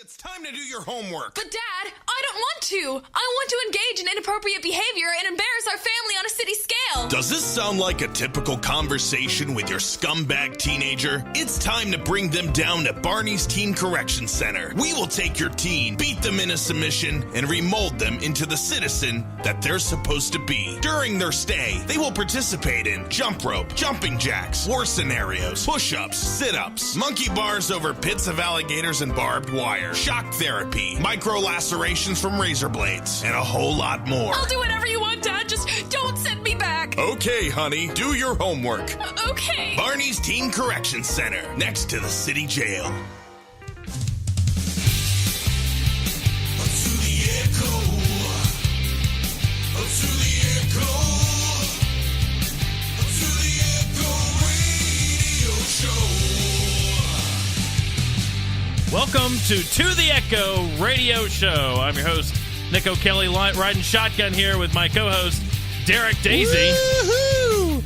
It's time to do your homework. But, Dad, I don't want to. I want to engage in inappropriate behavior and embarrass our family on a city scale. Does this sound like a typical conversation with your scumbag teenager? It's time to bring them down to Barney's Teen Correction Center. We will take your teen, beat them into submission, and remold them into the citizen that they're supposed to be. During their stay, they will participate in jump rope, jumping jacks, war scenarios, push-ups, sit-ups, monkey bars over pits of alligators and barbed wire, shock therapy, micro-lacerations from razor blades, and a whole lot more. I'll do whatever you want, Dad. Just don't send me back. Okay, honey, do your homework. Okay. Barney's Teen Correction Center, next to the city jail. Welcome to the Echo Radio Show. I'm your host, Nick O'Kelly, riding shotgun here with my co-host, Derek Daisy. Woo-hoo!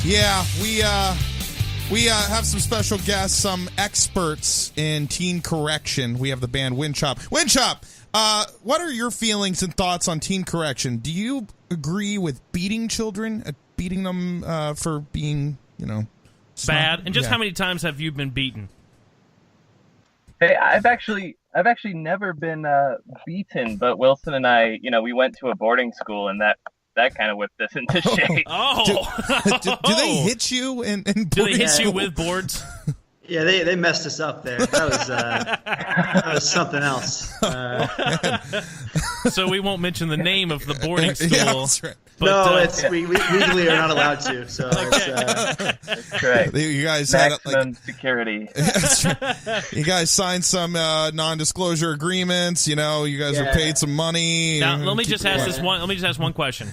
Yeah, we have some special guests, some experts in teen correction. We have the band Windchop. Windchop, what are your feelings and thoughts on teen correction? Do you agree with beating children, beating them for being, bad? And just how many times have you been beaten? Hey, I've actually never been beaten, but Wilson and I, we went to a boarding school, and that kind of whipped us into shape. Do they hit you in Do they hit you with boards? Yeah, they messed us up there. That was something else. So we won't mention the name of the boarding school. Yeah, that's right. But, we legally are not allowed to. So That's right. You guys Maximum security. That's right. You guys signed some non-disclosure agreements. You guys were paid some money. Now, let me just ask one question.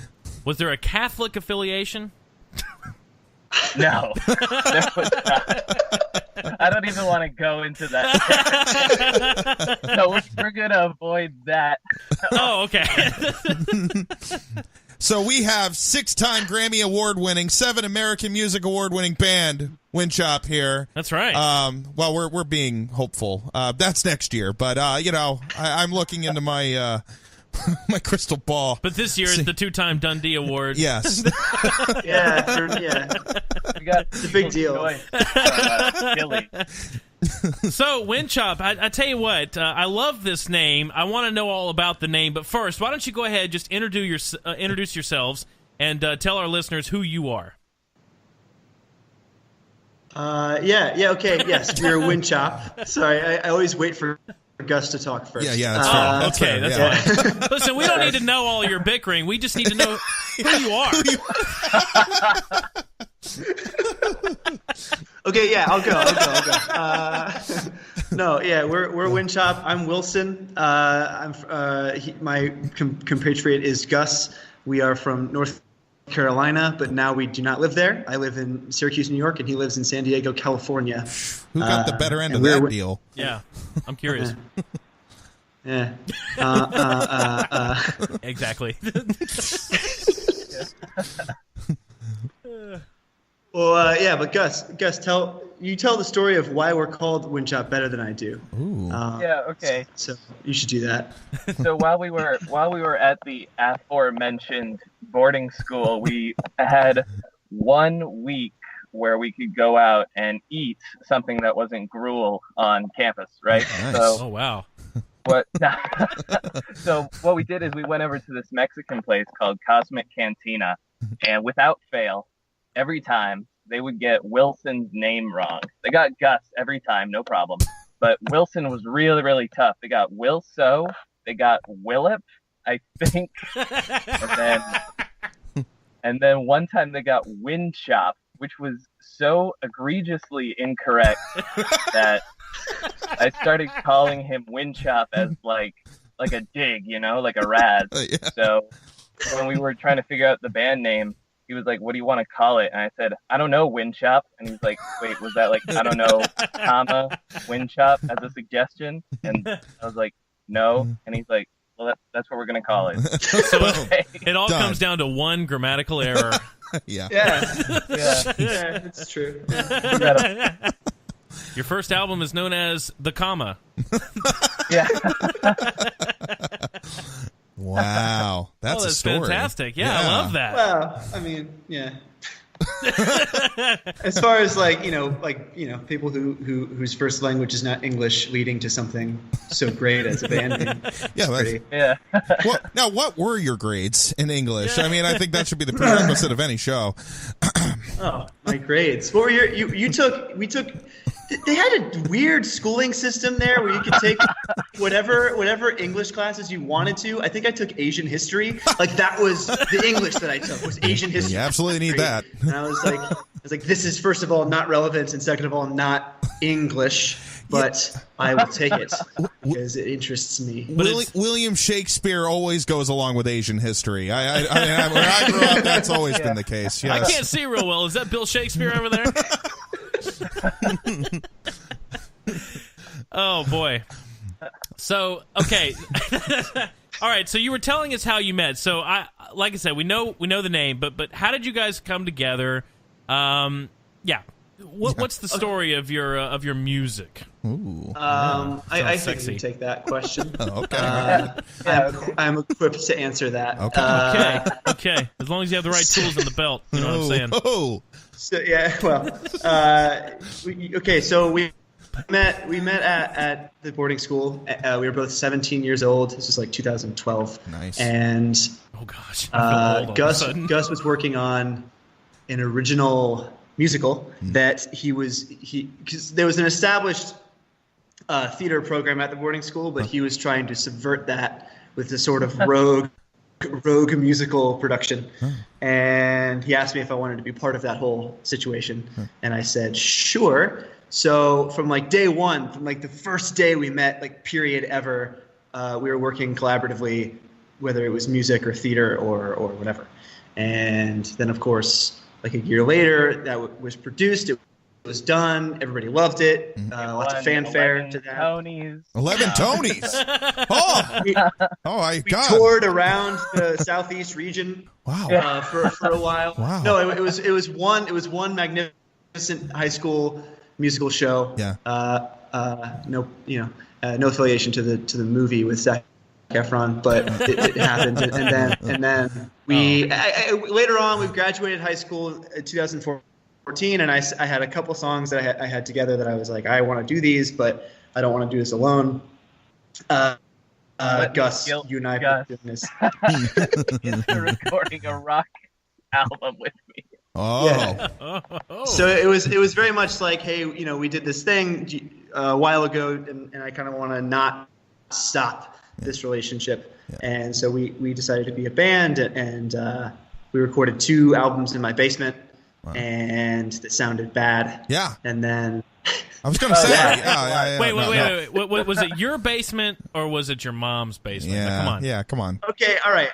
Was there a Catholic affiliation? No. There was not. I don't even want to go into that. No, we're going to avoid that. Oh, okay. So we have 6-time Grammy Award-winning, 7 American Music Award-winning band Windchop here. That's right. Well, we're being hopeful. That's next year, but I'm looking into my my crystal ball. But this year is the 2-time Dundee Award. Yes. yeah. We got It's a big deal. Philly. So, Windchop, I tell you what, I love this name. I want to know all about the name. But first, why don't you go ahead, just introduce yourselves and tell our listeners who you are. Okay, yes, you're Windchop. Sorry, I always wait for Gus to talk first. Yeah, that's fair. Okay, that's fine. Listen, we don't need to know all your bickering. We just need to know who you are. Okay, yeah, I'll go. We're Windchop. I'm Wilson. My compatriot is Gus. We are from North Carolina, but now we do not live there. I live in Syracuse, New York, and he lives in San Diego, California. Who got the better end of that deal? Yeah, I'm curious. Yeah. Exactly. Well, but Gus, tell the story of why we're called Windchop better than I do. Ooh. Okay. So you should do that. So while we were at the aforementioned boarding school, we had 1 week where we could go out and eat something that wasn't gruel on campus, right? Nice. Oh, wow. So what we did is we went over to this Mexican place called Cosmic Cantina, and without fail, every time they would get Wilson's name wrong. They got Gus every time, no problem. But Wilson was really, really tough. They got Wilso, they got Willip, I think, and then one time they got Windchop, which was so egregiously incorrect that I started calling him Windchop as like a dig, like a Raz. Yeah. So when we were trying to figure out the band name, he was like, "What do you want to call it?" And I said, "I don't know, Windchop." And he was like, "Wait, was that like, I don't know, comma, Windchop as a suggestion?" And I was like, "No." And he's like, "Well, that's what we're going to call it." So Okay. it all comes down to one grammatical error. Yeah. Yeah, it's true. Your first album is known as The Comma. Yeah. Wow, that's a story. Fantastic. Yeah, I love that. Well, I mean, yeah. As far as people whose first language is not English leading to something so great as a band name. Yeah, pretty. Yeah. Now, what were your grades in English? I mean, I think that should be the prerequisite of any show. Oh, my grades. What were we took. They had a weird schooling system there where you could take whatever English classes you wanted to. I think I took Asian history. Like that was the English that I took was Asian history. You absolutely need that. And I was like, this is first of all not relevant, and second of all not English. But I will take it because it interests me. William Shakespeare always goes along with Asian history. I mean, where I grew up, that's always been the case. Yes. I can't see real well. Is that Bill Shakespeare over there? Oh boy. So okay. All right. So you were telling us how you met. So like I said, we know the name, but how did you guys come together? Yeah. What's the story of your music? Ooh. I think sexy. you take that question. Oh, okay. I'm equipped to answer that. Okay. Okay. As long as you have the right tools in the belt, you know what I'm saying. Oh. So yeah, well, so we met at the boarding school. We were both 17 years old. This was like 2012. Nice. And Oh gosh. I feel old all of a sudden. Gus was working on an original musical that because there was an established theater program at the boarding school, but he was trying to subvert that with this sort of rogue musical production. And he asked me if I wanted to be part of that whole situation, and I said sure. So from like day one, from like the first day we met, like period ever, we were working collaboratively, whether it was music or theater or whatever. And then of course, like a year later, that was produced. It was done. Everybody loved it. Lots of fanfare to that. Tonys. 11 Tonys. Oh, my We God. toured around the southeast region. Wow. For a while. Wow. No, it was one magnificent high school musical show. Yeah. No affiliation to the movie with Zac Efron, but it happened, and then we later on we graduated high school in 2014, and I had a couple songs that I had together that I was like, I want to do these, but I don't want to do this alone. Gus, you and I are doing this. You're recording a rock album with me. Oh. Yeah. So it was very much like, hey, we did this thing a while ago, and I kind of want to not stop this relationship. Yeah. And so we decided to be a band, and we recorded 2 albums in my basement. Wow. And it sounded bad. Yeah. And then I was going to say. yeah. Wait. Was it your basement or was it your mom's basement? Yeah. Come on. Yeah, come on. okay, all right.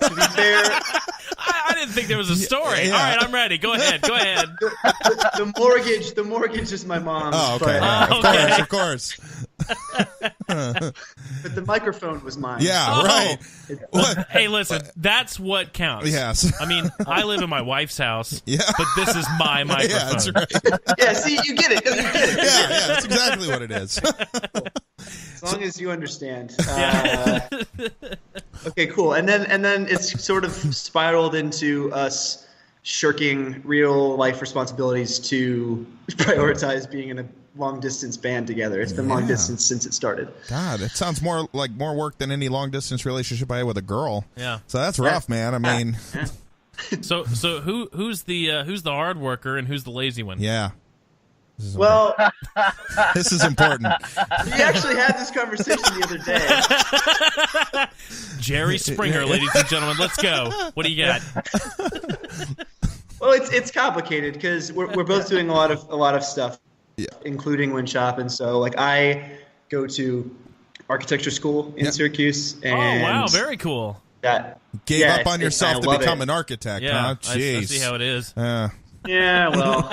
To be fair, I didn't think there was a story. Yeah. All right, I'm ready. Go ahead. the mortgage is my mom's. Oh, okay. But, Yeah, of course. but the microphone was mine. Yeah, Oh. right. What? Hey, listen, that's what counts. Yes. I mean, I live in my wife's house, Yeah. but this is my microphone. Yeah, that's right. Yeah, see, you get it. 'cause you get it. Yeah, that's exactly what it is. As long as you understand. Okay, cool. And then it's sort of spiraled into us shirking real life responsibilities to prioritize being in a long distance band together. It's been long Yeah. distance since it started. God, it sounds more like more work than any long distance relationship I had with a girl. Yeah. So that's rough, man. I mean, So who's the hard worker and who's the lazy one? yeah. Well, This is important. we actually had this conversation the other day. Jerry Springer, ladies and gentlemen. Let's go. What do you got? Well, it's complicated because we're both doing a lot of stuff, Yeah. including Windshop, and so like I go to architecture school in Yeah. Syracuse. Oh And wow, very cool. that Gave yeah, up on yourself I to love become it. an architect, Yeah, huh? I Jeez. see how it is. Yeah, well,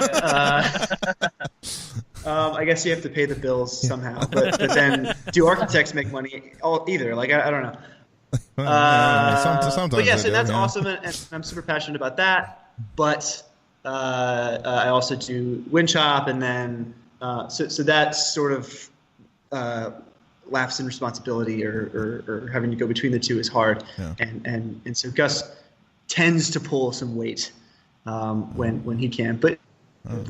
I guess you have to pay the bills somehow, but then do architects make money? Either, like I don't know. Sometimes But yeah, they so do, that's yeah. awesome, and I'm super passionate about that. But I also do Windshop, and then so that's sort of lapse in responsibility or having to go between the two is hard. Yeah. And so Gus tends to pull some weight when he can. But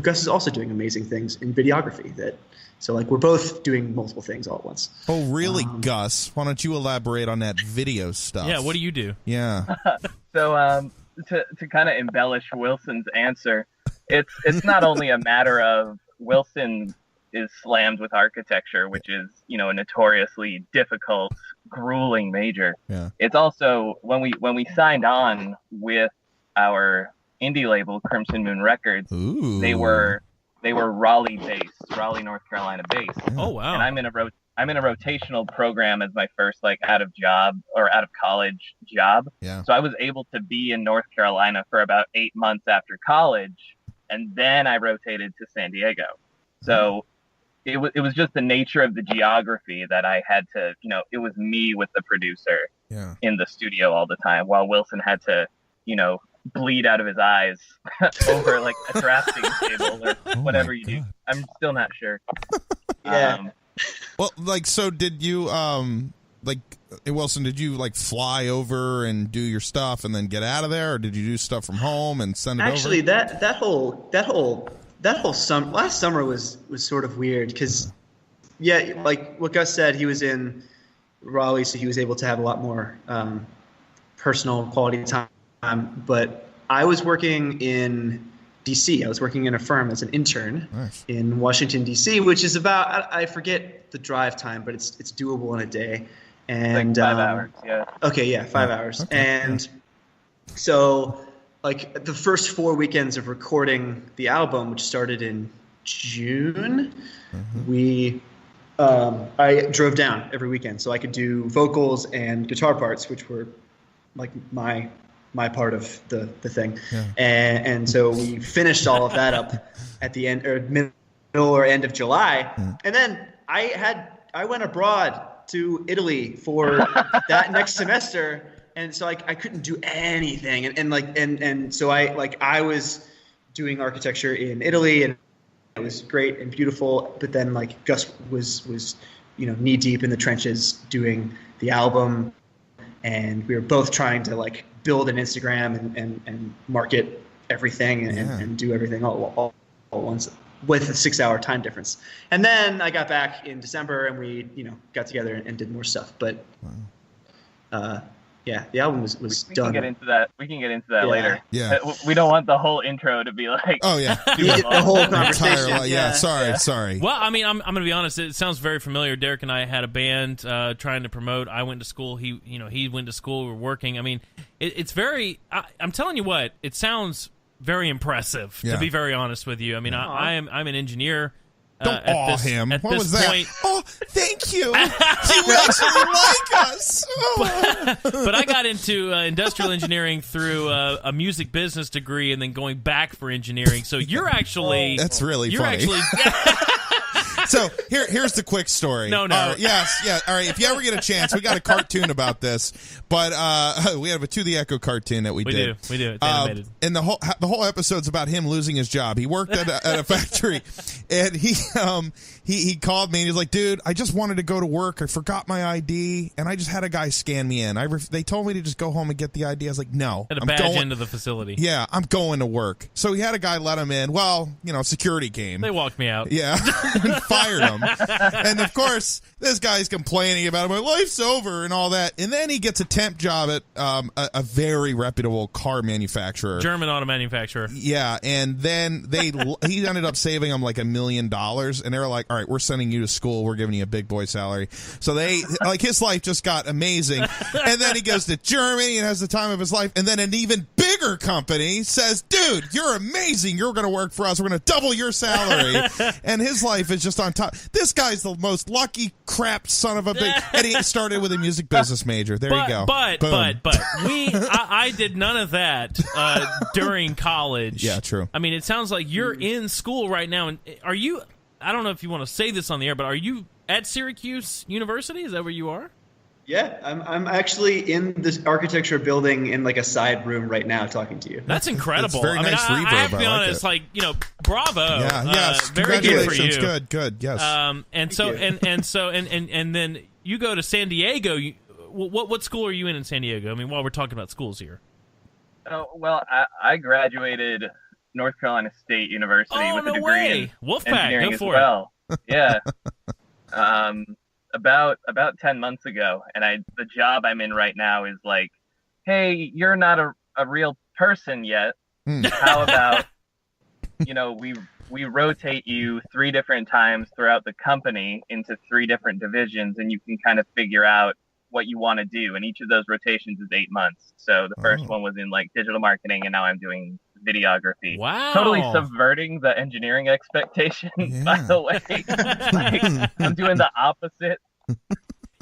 Gus is also doing amazing things in videography. So like we're both doing multiple things all at once. Oh, really, Gus? Why don't you elaborate on that video stuff? Yeah, what do you do? Yeah. So to kind of embellish Wilson's answer, it's not only a matter of Wilson is slammed with architecture, which is, you know, a notoriously difficult, grueling major. Yeah. It's also when we signed on with our indie label, Crimson Moon Records, Ooh. they were Raleigh based, Raleigh, North Carolina based. Oh, wow. And I'm in a rotational program as my first like out of college job. Yeah. So I was able to be in North Carolina for about 8 months after college, and then I rotated to San Diego. So it was just the nature of the geography that I had to, you know, it was me with the producer in the studio all the time, while Wilson had to, you know, bleed out of his eyes over like a drafting table or whatever you do. I'm still not sure. Yeah. Well, like, so did you, like, Wilson, did you like fly over and do your stuff and then get out of there, or did you do stuff from home and send it Actually, over? that whole last summer was sort of weird because, yeah, like what Gus said, he was in Raleigh, so he was able to have a lot more personal quality time. But I was working in DC. I was working in a firm as an intern in Washington, DC, which is about, I forget the drive time, but it's doable in a day. And like 5 hours, yeah. Okay, yeah, 5 hours. Okay, and so like the first 4 weekends of recording the album, which started in June, I drove down every weekend so I could do vocals and guitar parts, which were like my part of the thing. Yeah. And so we finished all of that up at the end or middle or end of July. Yeah. And then I went abroad to Italy for that next semester. And so I couldn't do anything. And so I was doing architecture in Italy, and it was great and beautiful. But then like Gus was, you know, knee deep in the trenches doing the album. And we were both trying to like build an Instagram and market everything and do everything all at once with a 6 hour time difference. And then I got back in December and we, you know, got together and did more stuff. But yeah, the album was we done. We can get into that later. Yeah. We don't want the whole intro to be like, oh yeah, the whole conversation. Sorry. Well, I mean, I'm going to be honest. It sounds very familiar. Derek and I had a band trying to promote. I went to school. He went to school. We were working. I mean, it's very. I'm telling you what. It sounds very impressive. To be very honest with you. I mean, I'm an engineer. Don't awe him. At what this was that? Point, oh, thank you. You actually like us. Oh. But I got into industrial engineering through a music business degree, and then going back for engineering. So you're actually that's really funny. So here's the quick story. No. Yes. All right. If you ever get a chance, we got a cartoon about this, but we have a To the Echo cartoon that we did. We do. It's animated. And the whole episode's about him losing his job. He worked at a factory, and he called me and he's like, "Dude, I just wanted to go to work. I forgot my ID, and I just had a guy scan me in. They told me to just go home and get the ID. I was like, no, Had a badge into the facility. Yeah, I'm going to work. So he had a guy let him in. Well, you know, security came. They walked me out. Yeah, and fired him. And of course, this guy's complaining about my life's over and all that. And then he gets a temp job at a very reputable car manufacturer, German auto manufacturer. Yeah, and then he ended up saving him like $1 million, and they were like, "All right, we're sending you to school. We're giving you a big boy salary." So they like his life just got amazing. And then he goes to Germany and has the time of his life. And then an even bigger company says, "Dude, you're amazing. You're going to work for us. We're going to double your salary." And his life is just on top. This guy's the most lucky crap son of a bitch. And he started with a music business major. There you go. But I did none of that during college. Yeah, true. I mean, it sounds like you're in school right now. And are you? I don't know if you want to say this on the air, but are you at Syracuse University? Is that where you are? Yeah, I'm actually in this architecture building in like a side room right now talking to you. That's incredible. It's very nice I have to be reverb. I like honest, it. Bravo. Yeah, yes. Very good for Congratulations. you. Good, yes. And then you go to San Diego. What school are you in San Diego? I mean, while we're talking about schools here. Oh, well, I graduated North Carolina State University with a degree in Wolfpack, engineering go as for well. Yeah. About 10 months ago, and the job I'm in right now is like, hey, you're not a real person yet. How about we rotate you 3 different times throughout the company into 3 different divisions, and you can kind of figure out what you want to do, and each of those rotations is 8 months. So the first one was in like digital marketing, and now I'm doing videography. Wow. Totally subverting the engineering expectations, by the way. Like, I'm doing the opposite.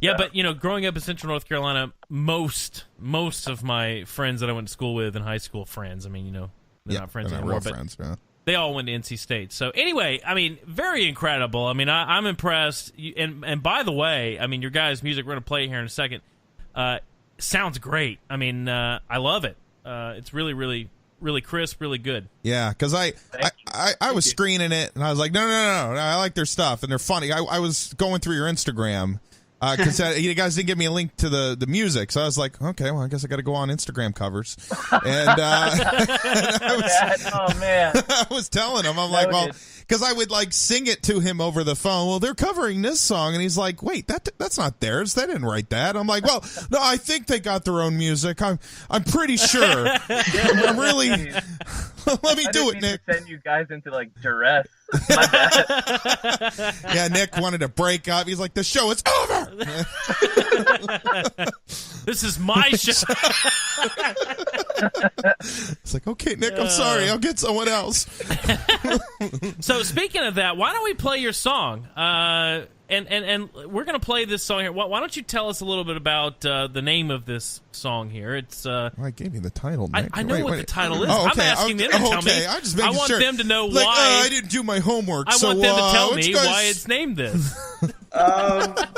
Yeah, but growing up in Central North Carolina, most of my friends that I went to school with in high school, friends. I mean, they're not friends anymore, but friends, yeah. They all went to NC State. So anyway, I mean, very incredible. I mean, I'm impressed. And by the way, I mean, your guys' music, we're going to play it here in a second, sounds great. I mean, I love it. It's really, really, really crisp, really good. Yeah, because I was screening it, and I was like, no, I like their stuff, and they're funny. I was going through your Instagram, because you guys didn't give me a link to the music, so I was like, okay, well, I guess I got to go on Instagram covers. And I was telling him, I'm like, well, because I would like sing it to him over the phone. Well, they're covering this song, and he's like, wait, that's not theirs. They didn't write that. I'm like, well, no, I think they got their own music. I'm pretty sure. I'm really. Let me do it, Nick. To send you guys into like duress. My bad. Yeah, Nick wanted to break up. He's like, the show is over. This is my show. It's like, okay, Nick, I'm sorry. I'll get someone else. So speaking of that, why don't we play your song? And we're going to play this song here. Why don't you tell us a little bit about the name of this song here? It's I gave you the title, Nick. I know what the title is. Oh, okay. I'm asking them to tell me. I'm just I making want sure. them to know like, why. I didn't do my homework. I want them to tell me why it's named this.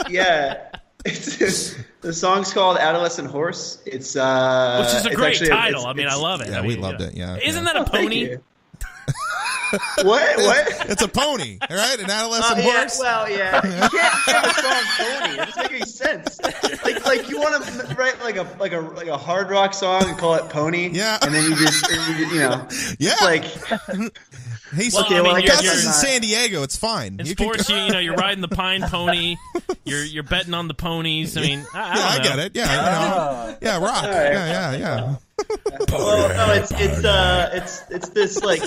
Yeah. The song's called Adolescent Horse. It's which is a great title. I love it. Yeah, we loved it. Yeah. Isn't that a pony? What? It's a pony, all right? An adolescent horse. Well, yeah. You can't name a song pony. It doesn't make any sense. Like you want to write like a hard rock song and call it Pony. Yeah. And then you just Yeah. Like. He's Well, I mean, Gus you're is in San Diego. It's fine. In sports, you're riding the pine pony. You're betting on the ponies. I mean, I get it. Yeah, yeah, rock. Right. Yeah. Well, no, it's this like.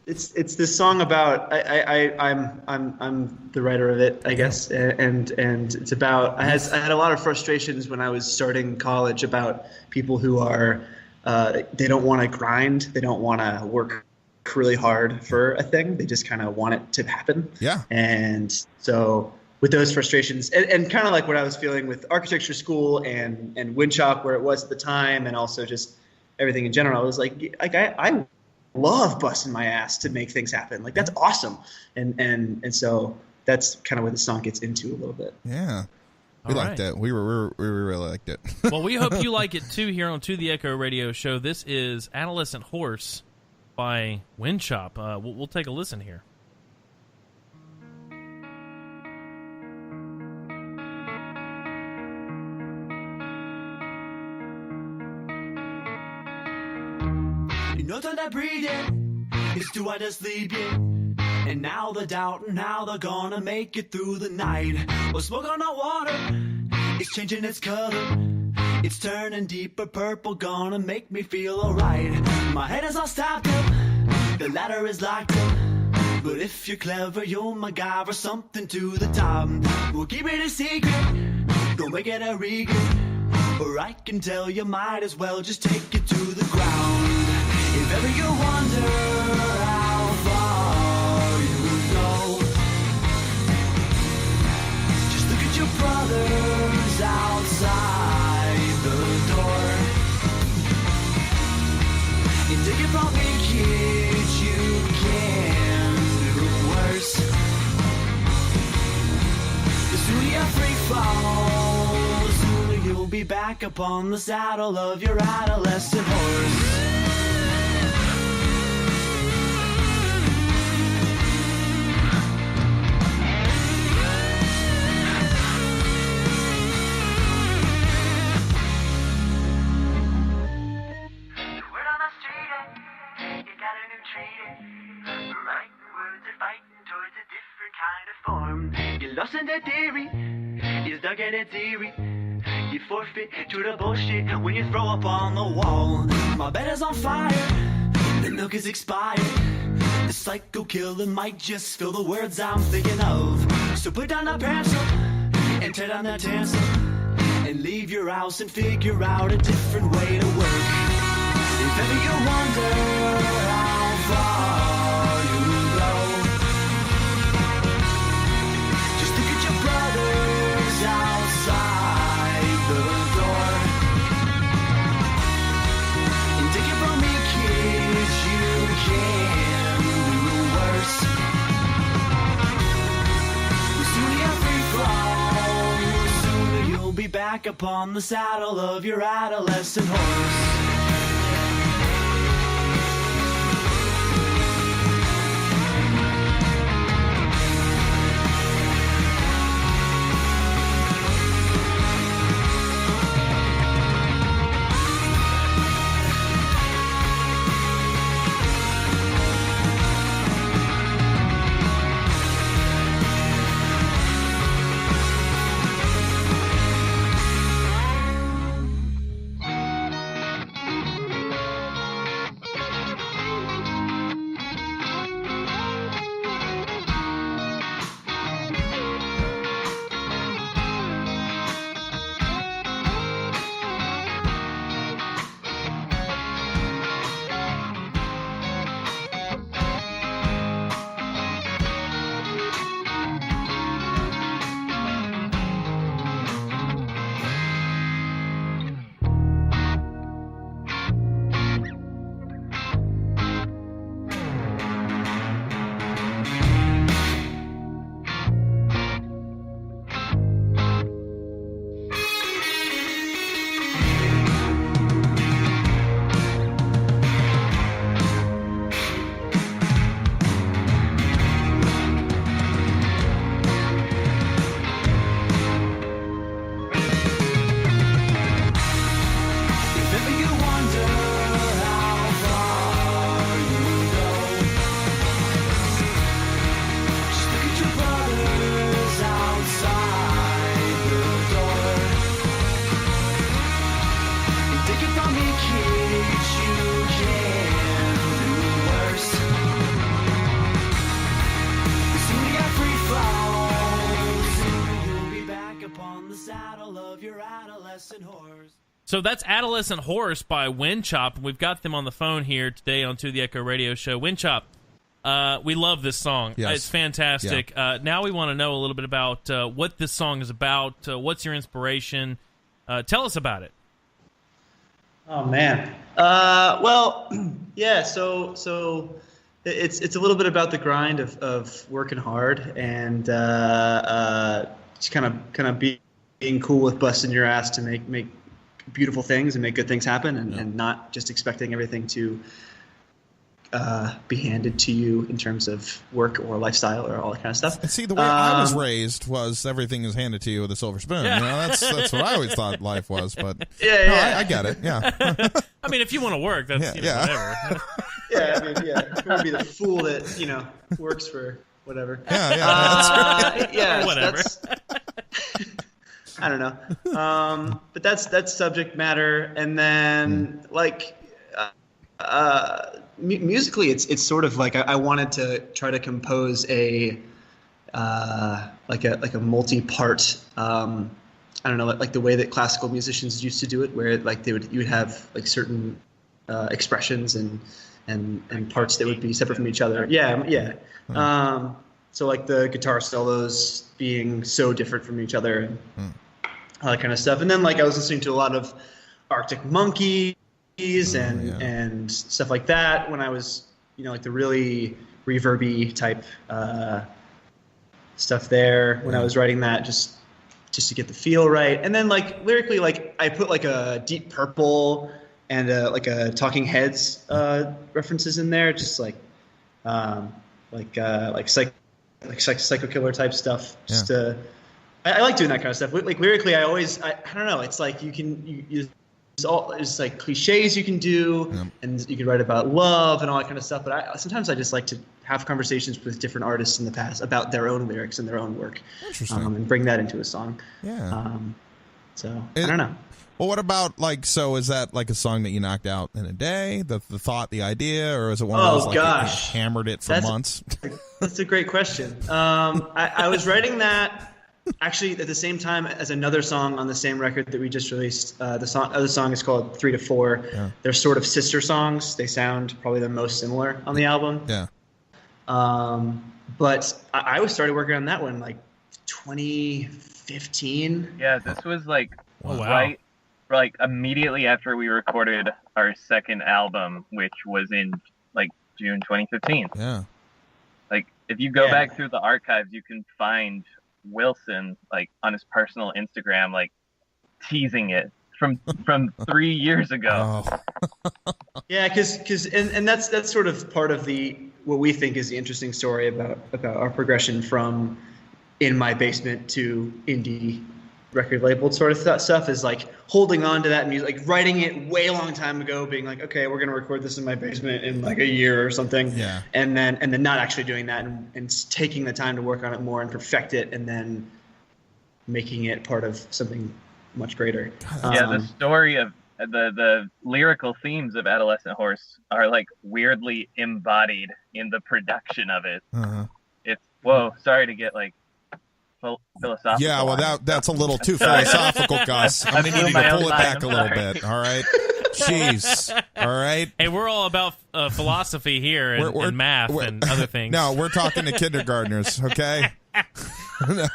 It's this song about I'm the writer of it, I guess, and it's about I had a lot of frustrations when I was starting college about people who are they don't want to grind, they don't want to work really hard for a thing, they just kind of want it to happen. Yeah. And so with those frustrations and kind of like what I was feeling with architecture school and Windshop where it was at the time, and also just everything in general, I was like I love busting my ass to make things happen. Like that's awesome. And so that's kind of what the song gets into a little bit. Yeah. We liked it. We really liked it. Well, we hope you like it too here on To the Echo Radio Show. This is Adolescent Horse by Windshop. We'll take a listen here. You know that breathing is too hard to sleep in. And now the doubt and how they're gonna make it through the night. Well, smoke on the water, it's changing its color. It's turning deeper purple, gonna make me feel alright. My head is all stopped up, the ladder is locked up. But if you're clever, you'll MacGyver something to the top. We'll keep it a secret, don't make it a regret. Or I can tell you might as well just take it to the ground. If ever you wonder how far you go, just look at your brothers outside the door. And take it from me, kids, you can do worse. The sooner you free fall, you'll be back upon the saddle of your adolescent horse. You lost in that theory, you stuck in that theory. You forfeit to the bullshit when you throw up on the wall. My bed is on fire, the milk is expired. The psycho killer might just fill the words I'm thinking of. So put down that pencil and tear down that tinsel and leave your house and figure out a different way to work. If ever you wonder how far you go, just look at your brothers outside the door. And take it from me, kids, you can do worse. The sooner you free fall, the sooner you'll be back upon the saddle of your adolescent horse. So that's Adolescent Horse by Windchop. We've got them on the phone here today on To the Echo Radio Show. Windchop, we love this song. Yes. It's fantastic. Yeah. Now we want to know a little bit about what this song is about. What's your inspiration? Tell us about it. Oh man. Well, yeah. So it's a little bit about the grind of working hard and just kind of being cool with busting your ass to make beautiful things and make good things happen, and not just expecting everything to be handed to you in terms of work or lifestyle or all that kind of stuff. See, the way I was raised was everything is handed to you with a silver spoon. Yeah. You know, that's what I always thought life was. But Yeah. I get it. Yeah. I mean, if you want to work, that's whatever. Yeah, I mean, yeah. You want to be the fool that works for whatever. Yeah. Yeah, Whatever. I don't know. But that's subject matter, and then musically, it's sort of like I wanted to try to compose a multi-part. I don't know, like the way that classical musicians used to do it, where like you would have like certain expressions and parts that would be separate from each other. Yeah. So like the guitar solos being so different from each other and all that kind of stuff. And then like I was listening to a lot of Arctic Monkeys and stuff like that when I was, like the really reverby type stuff there when I was writing that, just just to get the feel right. And then like lyrically, like I put like a Deep Purple and like a Talking Heads references in there, just like Psycho Killer type stuff. Just I like doing that kind of stuff. Like lyrically, I don't know. It's like it's like cliches you can do, and you can write about love and all that kind of stuff. But sometimes I just like to have conversations with different artists in the past about their own lyrics and their own work, and bring that into a song. Yeah. I don't know. Well, what about is that like a song that you knocked out in a day? The thought, the idea, or is it one of those you hammered it for months? That's a great question. I was writing that actually at the same time as another song on the same record that we just released. The other song is called 3 to 4. Yeah. They're sort of sister songs. They sound probably the most similar on the album. Yeah. But I started working on that one like 2015. Yeah, this was like right like immediately after we recorded our second album, which was in like June 2015. Yeah. Like if you go back through the archives, you can find Wilson like on his personal Instagram like teasing it from 3 years ago. Yeah, because and that's sort of part of what we think is the interesting story about our progression from in my basement to indie record labeled sort of stuff is like holding on to that music, like writing it way long time ago, being like, okay, we're gonna record this in my basement in like a year or something, and then not actually doing that and taking the time to work on it more and perfect it, and then making it part of something much greater. The story of the lyrical themes of Adolescent Horse are like weirdly embodied in the production of it. It's sorry to get like philosophical. Yeah, well, that's a little too philosophical, Gus. I'm going to need to pull it back a little bit, all right? Jeez, all right? Hey, we're all about philosophy here and math and other things. No, we're talking to kindergartners, okay? No.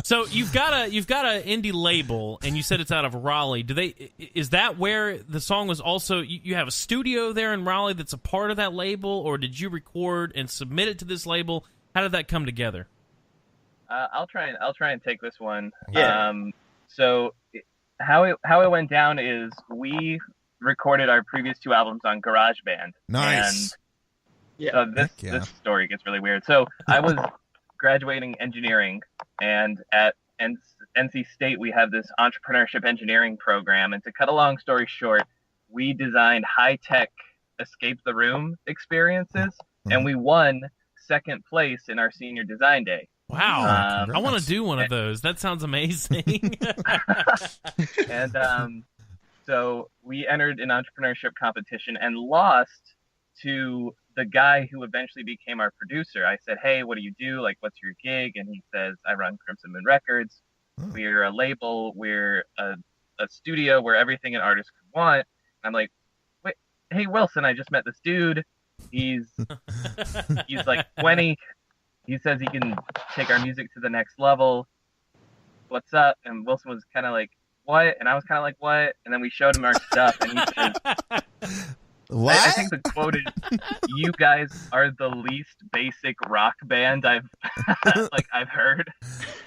So you've got a indie label, and you said it's out of Raleigh. Is that where the song was also? You have a studio there in Raleigh that's a part of that label, or did you record and submit it to this label? How did that come together? I'll try and take this one. Yeah. So how it went down is we recorded our previous 2 albums on GarageBand. Nice. And this story gets really weird. So I was graduating engineering, and at NC State we have this entrepreneurship engineering program. And to cut a long story short, we designed high-tech escape the room experiences, and we won 2nd place in our senior design day. Wow. I want to do one of those. That sounds amazing. And so we entered an entrepreneurship competition and lost to the guy who eventually became our producer. I said, hey, what do you do? Like, what's your gig? And he says, I run Crimson Moon Records. We're a label. We're a studio where everything an artist could want. And I'm like, wait, hey, Wilson, I just met this dude. He's like 20. He says he can take our music to the next level. What's up? And Wilson was kind of like, what? And I was kind of like, what? And then we showed him our stuff, and he says, what? I think the quote is, you guys are the least basic rock band I've heard.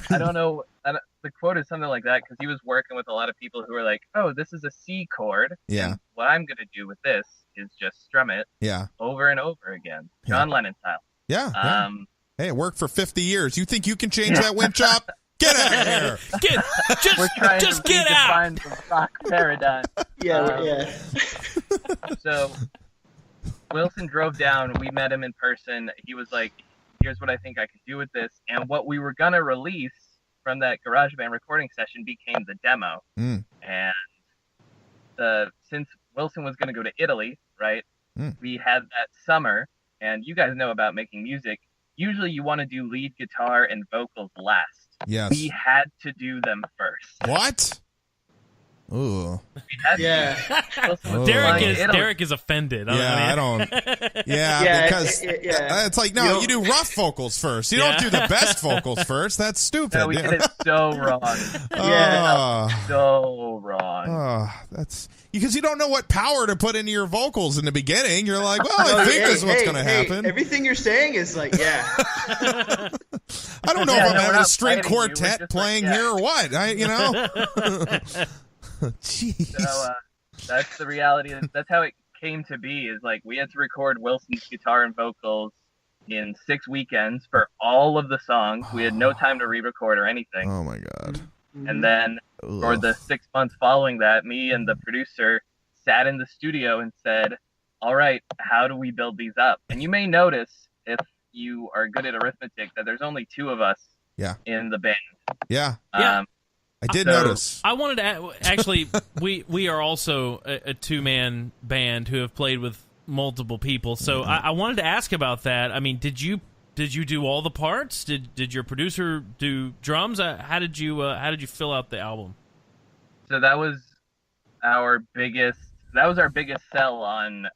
I don't know. The quote is something like that, because he was working with a lot of people who were like, oh, this is a C chord. Yeah. And what I'm going to do with this is just strum it over and over again. John Lennon style. Yeah. Hey, it worked for 50 years. You think you can change that, wind chop? Get out of here! We're trying to get out! The rock paradigm. So Wilson drove down. We met him in person. He was like, "Here's what I think I could do with this." And what we were gonna release from that GarageBand recording session became the demo. And since Wilson was gonna go to Italy, right? We had that summer, and you guys know about making music. Usually you want to do lead guitar and vocals last. Yes. We had to do them first. What? Ooh. Yeah. Derek is offended. I don't. Yeah, because it's like, no, you do rough vocals first. You don't do the best vocals first. That's stupid. No, we did it so wrong. So wrong. That's because you don't know what power to put into your vocals in the beginning. You're like, well, I think this is what's going to happen. Everything you're saying is like, yeah. I don't know if I'm having a string quartet playing here or what. Jeez. So that's the reality. That's how it came to be. Is like we had to record Wilson's guitar and vocals in 6 weekends for all of the songs. We had no time to re-record or anything. Oh my god! And then for the 6 months following that, me and the producer sat in the studio and said, "All right, how do we build these up?" And you may notice if you are good at arithmetic that there's only 2 of us. In the band. Yeah. I did So, notice. I wanted to actually. we are also a 2-man band who have played with multiple people. So I wanted to ask about that. I mean, did you do all the parts? Did your producer do drums? How did you fill out the album? So that was our biggest sell on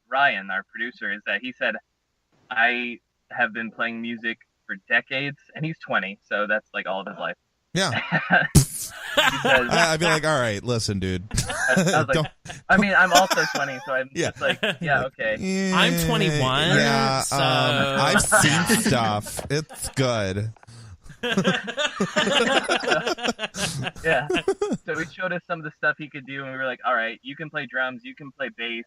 Ryan, our producer, is that he said, I have been playing music for decades, and he's 20, so that's like all of his life. Yeah. I'd be like, all right, listen, dude. I was like, I mean, I'm also 20, so I'm just like, yeah, okay. Yeah, I'm 21. Yeah, so... I've seen stuff. It's good. Yeah. So he showed us some of the stuff he could do, and we were like, all right, you can play drums, you can play bass.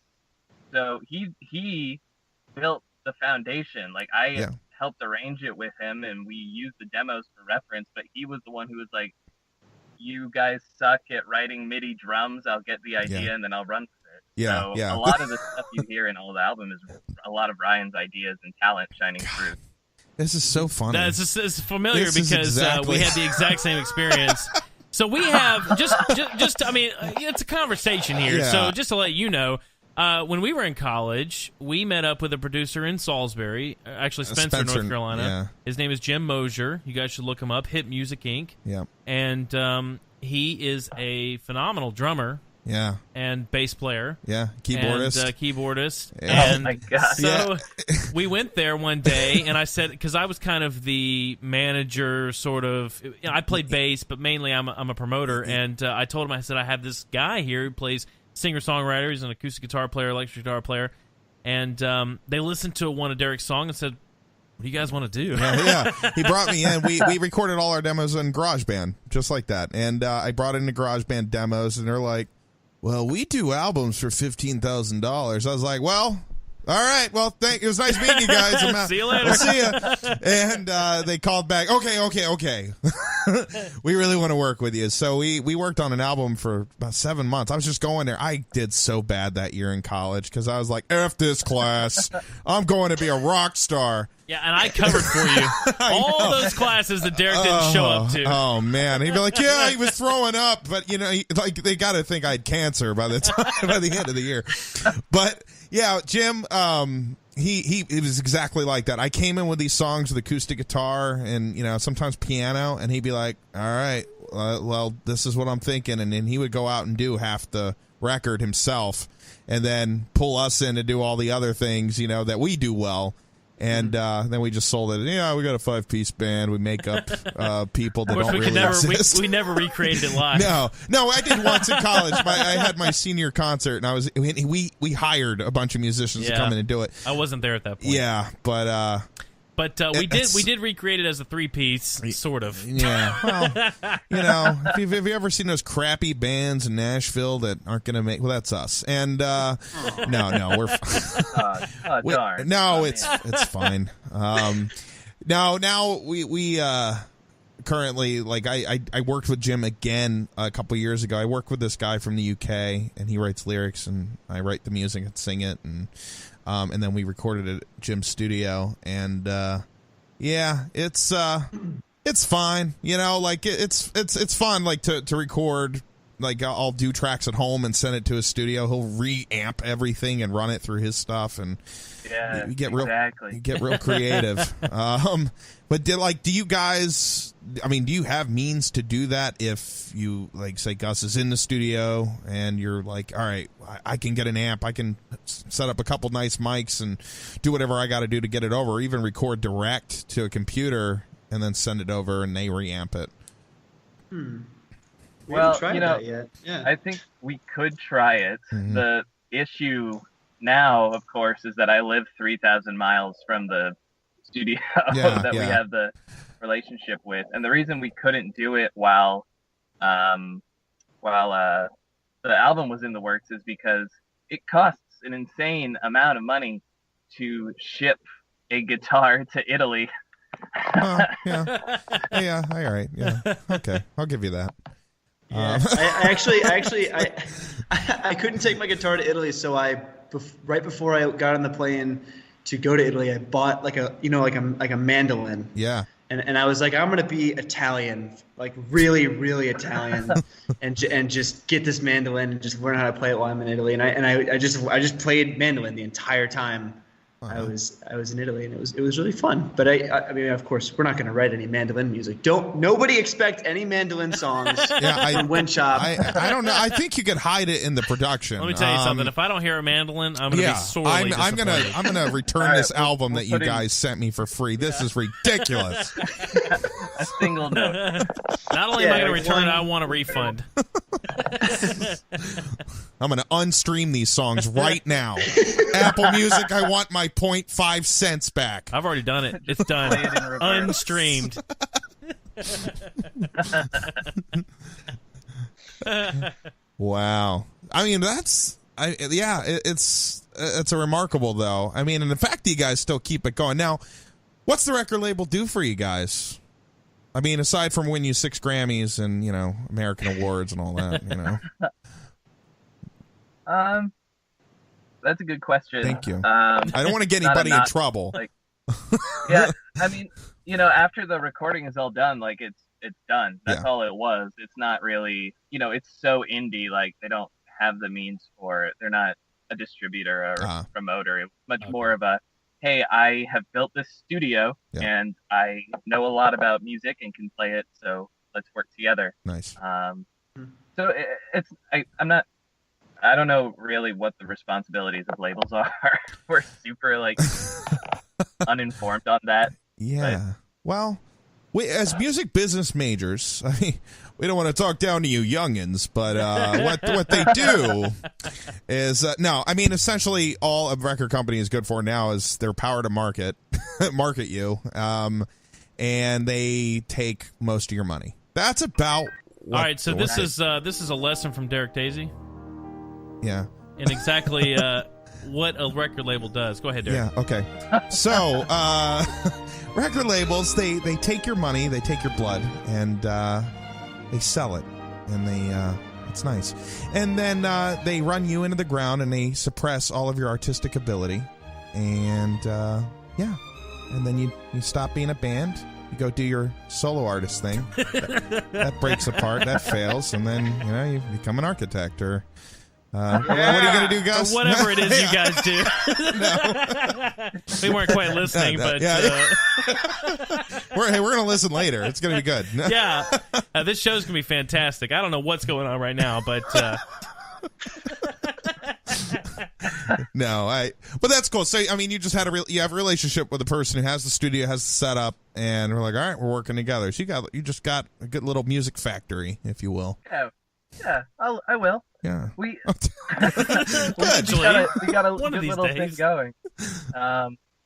So he built the foundation. Like I helped arrange it with him, and we used the demos for reference, but he was the one who was like, you guys suck at writing MIDI drums, I'll get the idea and then I'll run with it. So a lot of the stuff you hear in all the album is a lot of Ryan's ideas and talent shining through. This is so funny. It's familiar because we had the exact same experience. So we have just I mean, it's a conversation here. Yeah. So just to let you know, when we were in college, we met up with a producer in Salisbury, actually Spencer, North Carolina. Yeah. His name is Jim Mosier. You guys should look him up. Hit Music Inc. Yeah. And he is a phenomenal drummer. Yeah. And bass player. Yeah. Keyboardist. And, keyboardist. Yeah. And oh my God. so we went there one day, and I said, because I was kind of the manager, sort of. I played bass, but mainly I'm a promoter. And I told him, I said, I have this guy here who plays singer-songwriter. He's an acoustic guitar player, electric guitar player. And they listened to one of Derek's songs and said, what do you guys want to do? Yeah. He brought me in. We recorded all our demos in GarageBand, just like that. And I brought in the GarageBand demos, and they're like, well, we do albums for $15,000. I was like, well, all right. Well, it was nice meeting you guys. See you later. We'll see you. And they called back. Okay. We really want to work with you. So we worked on an album for about 7 months. I was just going there. I did so bad that year in college because I was like, F this class. I'm going to be a rock star. Yeah, and I covered for you all those classes that Derek didn't show up to. Oh man, he'd be like, "Yeah, he was throwing up," but they got to think I had cancer by the end of the year. But yeah, Jim, he was exactly like that. I came in with these songs with acoustic guitar and sometimes piano, and he'd be like, "All right, well, this is what I'm thinking," and then he would go out and do half the record himself, and then pull us in to do all the other things that we do well. And then we just sold it. Yeah, we got a 5-piece band. We make up people that don't really exist. We never recreated it live. No, I did once in college. I had my senior concert, and we hired a bunch of musicians to come in and do it. I wasn't there at that point. Yeah, but we did recreate it as a 3-piece, sort of. Yeah, well, if you've ever seen those crappy bands in Nashville that aren't going to make, well, that's us. And no, we're darn. No, it's fine. Now we currently, like, I worked with Jim again a couple years ago. I worked with this guy from the UK, and he writes lyrics, and I write the music and sing it, and then we recorded it at Jim's studio, and it's fine, like it's fun, like to record like I'll do tracks at home and send it to his studio. He'll reamp everything and run it through his stuff, and you get real creative. But do you guys? I mean, do you have means to do that? If you like, say Gus is in the studio and you're like, all right, I can get an amp, I can set up a couple nice mics and do whatever I got to do to get it over, or even record direct to a computer and then send it over and they reamp it. We haven't tried that yet. Yeah. I think we could try it. Mm-hmm. The issue now, of course, is that I live 3,000 miles from the studio that we have the relationship with, and the reason we couldn't do it while the album was in the works is because it costs an insane amount of money to ship a guitar to Italy. All right, okay, I'll give you that. Yeah. I couldn't take my guitar to Italy, so right before I got on the plane to go to Italy, I bought like a mandolin. Yeah. And I was like, I'm gonna be Italian, like really, really Italian, and just get this mandolin and just learn how to play it while I'm in Italy. And I just played mandolin the entire time I was in Italy, and it was really fun. But I mean, of course, we're not gonna write any mandolin music. Nobody expect any mandolin songs from Windchop. I don't know. I think you could hide it in the production. Let me tell you something. If I don't hear a mandolin, I'm gonna be sorely disappointed. I'm gonna return this album that you guys sent me for free. This is ridiculous. A single note. Not only am I gonna return it, I want a refund. I'm going to unstream these songs right now. Apple Music, I want my 0.5 cents back. I've already done it. It's done. Unstreamed. Wow. I mean, it's a remarkable, though. I mean, and the fact that you guys still keep it going. Now, what's the record label do for you guys? I mean, aside from win you 6 Grammys and, American awards and all that, That's a good question. Thank you. I don't want to get anybody in trouble. Yeah, I mean, after the recording is all done, like it's done. That's all it was. It's not really, it's so indie. Like they don't have the means for it. They're not a distributor or a promoter. It's much more of a, hey, I have built this studio and I know a lot about music and can play it. So let's work together. Nice. So I don't know really what the responsibilities of labels are. We're super uninformed on that. Yeah. Well, as music business majors, I mean, we don't want to talk down to you youngins, but what they do is no. I mean, essentially, all a record company is good for now is their power to market you, and they take most of your money. That's about. All right. So this is a lesson from Derek Daisy. Yeah. And exactly what a record label does. Go ahead, Derek. Yeah, okay. So, record labels, they take your money, they take your blood, and they sell it. And it's nice. And then they run you into the ground and they suppress all of your artistic ability. And, and then you stop being a band. You go do your solo artist thing. That breaks apart, that fails, and then, you become an architect or... what are you going to do, Gus? Or whatever it is you guys do. We weren't quite listening, but... we're going to listen later. It's going to be good. Yeah. This show's going to be fantastic. I don't know what's going on right now, but... but that's cool. So, I mean, you just had you have a relationship with the person who has the studio, has the setup, and we're like, all right, we're working together. So you just got a good little music factory, if you will. Yeah, I will. Yeah. We got a good little thing going.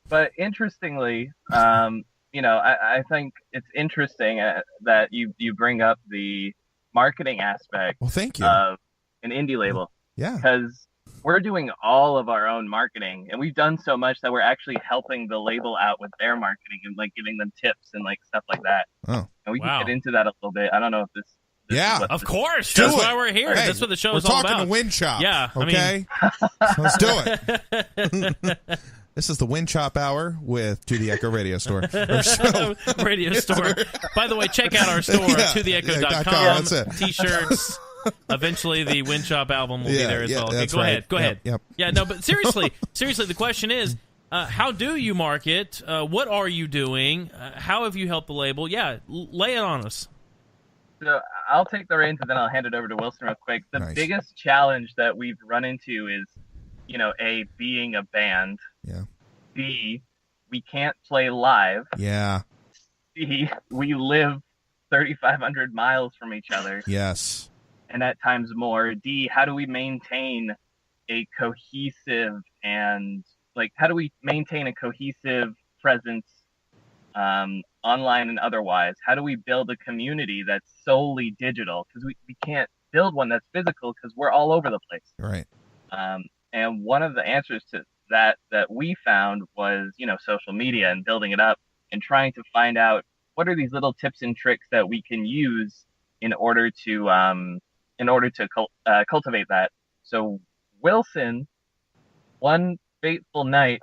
But interestingly, I think it's interesting that you bring up the marketing aspect thank you. Of an indie label. Yeah. Because we're doing all of our own marketing, and we've done so much that we're actually helping the label out with their marketing and giving them tips and stuff like that. Oh. And we can get into that a little bit. I don't know if this of course. That's why we're here. Hey, that's what the show is all about. We're talking to Windchop. Yeah. Okay? Let's do it. This is the Windchop Hour with To The Echo Radio Store. Radio Store. By the way, check out our store, totheecho.com. That's it. T-shirts, Eventually, the Wind Chop album will be there as well. Okay, that's go right. ahead. Go ahead. Yep. Yeah, no, but seriously, the question is, how do you market? What are you doing? How have you helped the label? Yeah, lay it on us. So I'll take the reins and then I'll hand it over to Wilson real quick. The Nice. biggest challenge that we've run into is, A, being a band. Yeah. B, we can't play live. Yeah. C, we live 3,500 miles from each other, Yes. and at times more. D, how do we maintain a cohesive presence online and otherwise? How do we build a community that's solely digital? Because we can't build one that's physical because we're all over the place. Right. And one of the answers to that we found was, social media and building it up and trying to find out what are these little tips and tricks that we can use in order to cultivate that. So Wilson, one fateful night,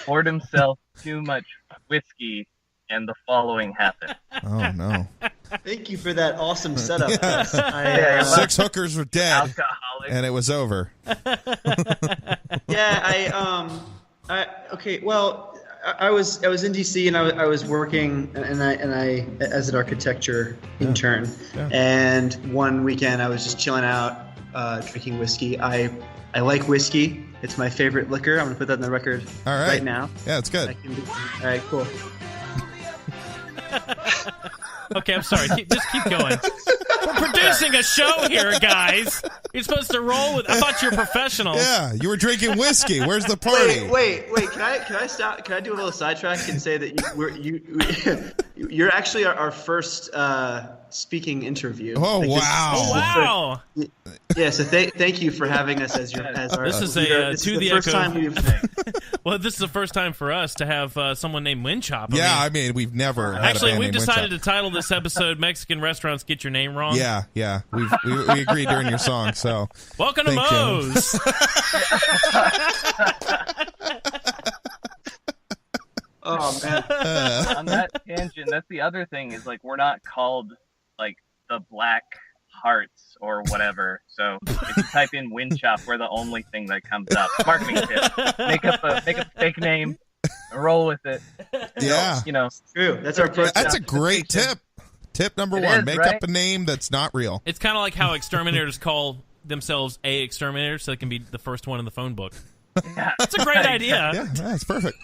poured himself too much whiskey, and the following happened. Oh no. Thank you for that awesome setup. Yeah. 6 hookers were dead, Alcoholic. and it was over. Yeah, okay. Well, I was in DC and I was working and I as an architecture intern. Yeah. And one weekend I was just chilling out, drinking whiskey. I like whiskey. It's my favorite liquor. I'm gonna put that on the record All right. now. Yeah, it's good. All right, cool. Okay, I'm sorry. Just keep going. We're producing a show here, guys. You're supposed to roll with. I thought you were professionals. Yeah, you were drinking whiskey. Where's the party? Wait. Can I stop? Can I do a little sidetrack and say that you're actually our first speaking interview? Oh, Like, wow. Oh, wow. Yeah. So thank you for having us as our. This is a, this to is the first echo. time we've. Well, this is the first time for us to have someone named Wind Chop. I mean, we've never had a Actually, band we've named decided Wind to title this episode "Mexican Restaurants Get Your Name Wrong." Chop. Yeah. We agreed during your song, so. Welcome to Thank you. Moe's. Oh man. On that tangent, that's the other thing is like we're not called like the Black Hearts or whatever. So if you type in Wind Chop, we're the only thing that comes up. Marketing tip: make up a fake name, and roll with it. Yeah. True. That's our approach. That's a great tip. Tip number It 1, is, make right? up a name that's not real. It's kind of like how exterminators call themselves a exterminator, so they can be the first one in the phone book. Yeah. That's a great idea. Yeah, that's perfect.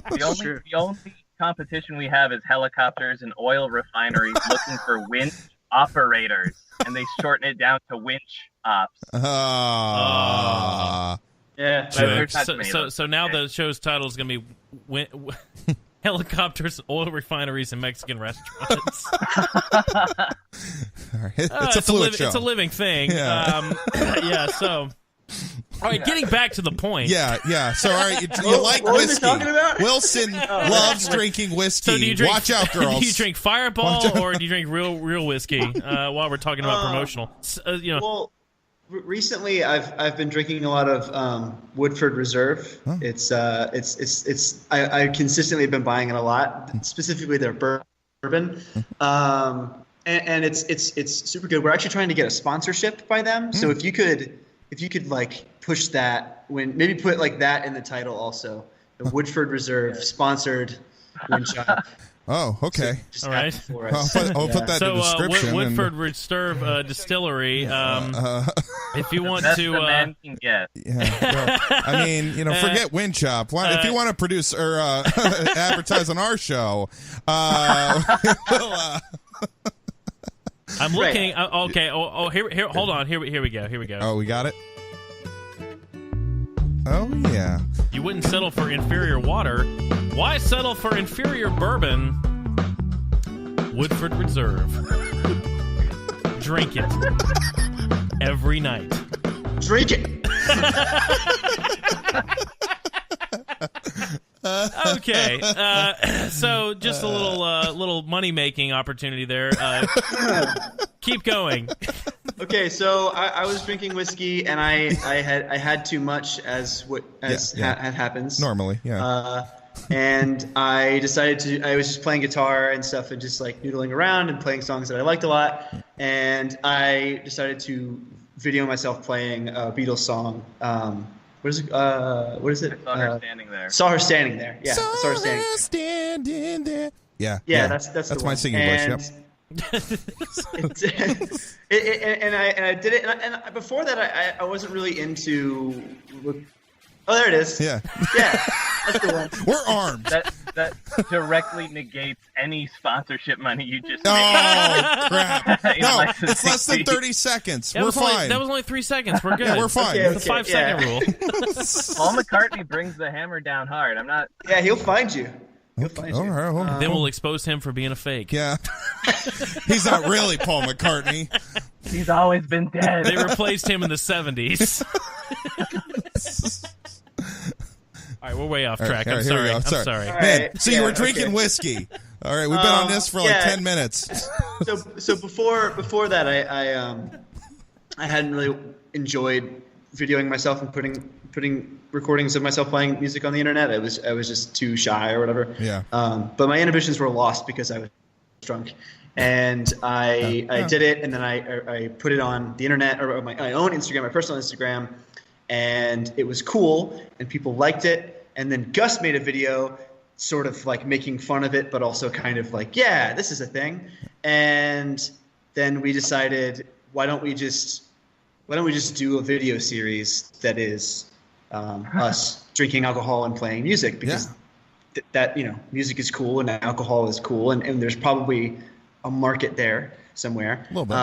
The only competition we have is helicopters and oil refineries looking for winch operators, and they shorten it down to winch ops. Yeah. There's not too many of those. So now the show's title is going to be Helicopters, Oil Refineries, and Mexican Restaurants. All right. It's a fluid show. It's a living thing. Yeah. Yeah, so... All right, getting back to the point. Yeah. So, all right, you like what were we whiskey. talking about? Wilson loves drinking whiskey. So do you drink, Watch out, girls. Do you drink Fireball Watch out. or do you drink real whiskey while we're talking about promotional? Well, recently I've been drinking a lot of Woodford Reserve. Huh. I consistently have been buying it a lot, specifically their bourbon. And it's super good. We're actually trying to get a sponsorship by them. So if you could like push that, maybe put like that in the title also, the Woodford Reserve sponsored Wind Chop. Oh, okay. Just All right. for I'll us. put that in the description. Woodford Reserve Distillery. If you want Best to, the man can get. Yeah, well, I mean, forget Wind Chop. If you want to produce or advertise on our show, I'm looking. Okay. Oh, here. Hold on. Here we go. Oh, we got it. Oh yeah. You wouldn't settle for inferior water. Why settle for inferior bourbon? Woodford Reserve. Drink it every night. Drink it. Okay, so just a little money making opportunity there. Keep going. Okay, so I was drinking whiskey and I had too much, as happens Normally, yeah. And I decided I was just playing guitar and stuff and just like noodling around and playing songs that I liked a lot. And I decided to video myself playing a Beatles song. What is it? I saw her standing there. Saw her standing there. Yeah, saw her standing there. Yeah. That's my singing voice. And I did it. And before that, I wasn't really into. Oh, there it is. Yeah. That's the one. We're armed. That directly negates any sponsorship money you just Oh, made. crap. In No, licensing it's less than fee. 30 seconds. That We're was fine. that was only 3 seconds. We're good. Yeah, we're fine. Okay, It's a 5-second rule. Paul McCartney brings the hammer down hard. I'm not. Yeah, he'll find you. He'll find All you. right, well, Then we'll expose him for being a fake. yeah. He's not really Paul McCartney. He's always been dead. They replaced him in the 70s. All right, we're way off track. All right, I'm here we sorry. go. I'm Sorry. sorry. All Man, right. so you Yeah, were drinking okay. whiskey. All right, we've been on this for like yeah. 10 minutes. So before that, I hadn't really enjoyed videoing myself and putting recordings of myself playing music on the internet. I was just too shy or whatever. Yeah. But my inhibitions were lost because I was drunk, and I did it, and then I put it on the internet or my own Instagram, my personal Instagram, and it was cool, and people liked it. And then Gus made a video sort of like making fun of it, but also kind of like, yeah, this is a thing. And then we decided, why don't we just do a video series that is us drinking alcohol and playing music, because that music is cool and alcohol is cool, and there's probably a market there somewhere. A little bit.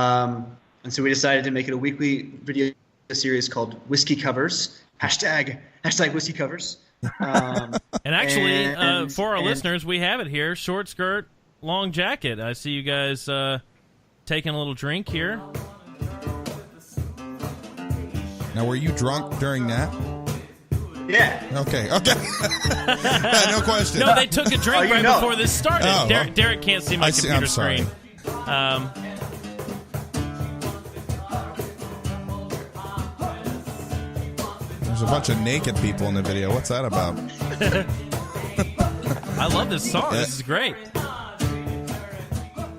And so we decided to make it a weekly video series called Whiskey Covers. Hashtag Whiskey Covers. And actually, and- for our and- listeners, we have it here. Short skirt, long jacket. I see you guys taking a little drink here. Now, were you drunk during that? Yeah. Okay. Yeah, no question. No, they took a Oh, drink you right know. before this started. Oh, well. Derek can't see my I see- computer I'm sorry. screen. There's a bunch of naked people in the video. What's that about? I love this song. This is great.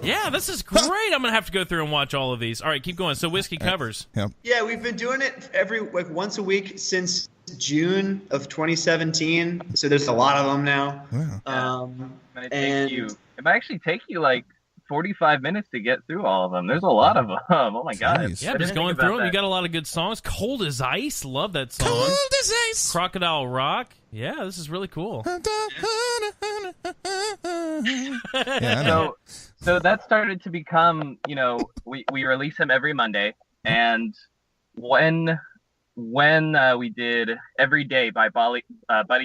Yeah, this is great. I'm gonna have to go through and watch all of these. All right, keep going. So whiskey covers. Yep. Yeah, we've been doing it once a week since June of 2017. So there's a lot of them now. Yeah. It might actually take you like 45 minutes to get through all of them. There's a lot of them. Oh my god. Jeez. Yeah, I just didn't going think through about them. You that. got a lot of good songs. Cold as Ice. Love that song. Cold as ice. Crocodile Rock. Yeah, this is really cool. Yeah, I know. So that started to become, we release them every Monday, and when we did Every Day by Buddy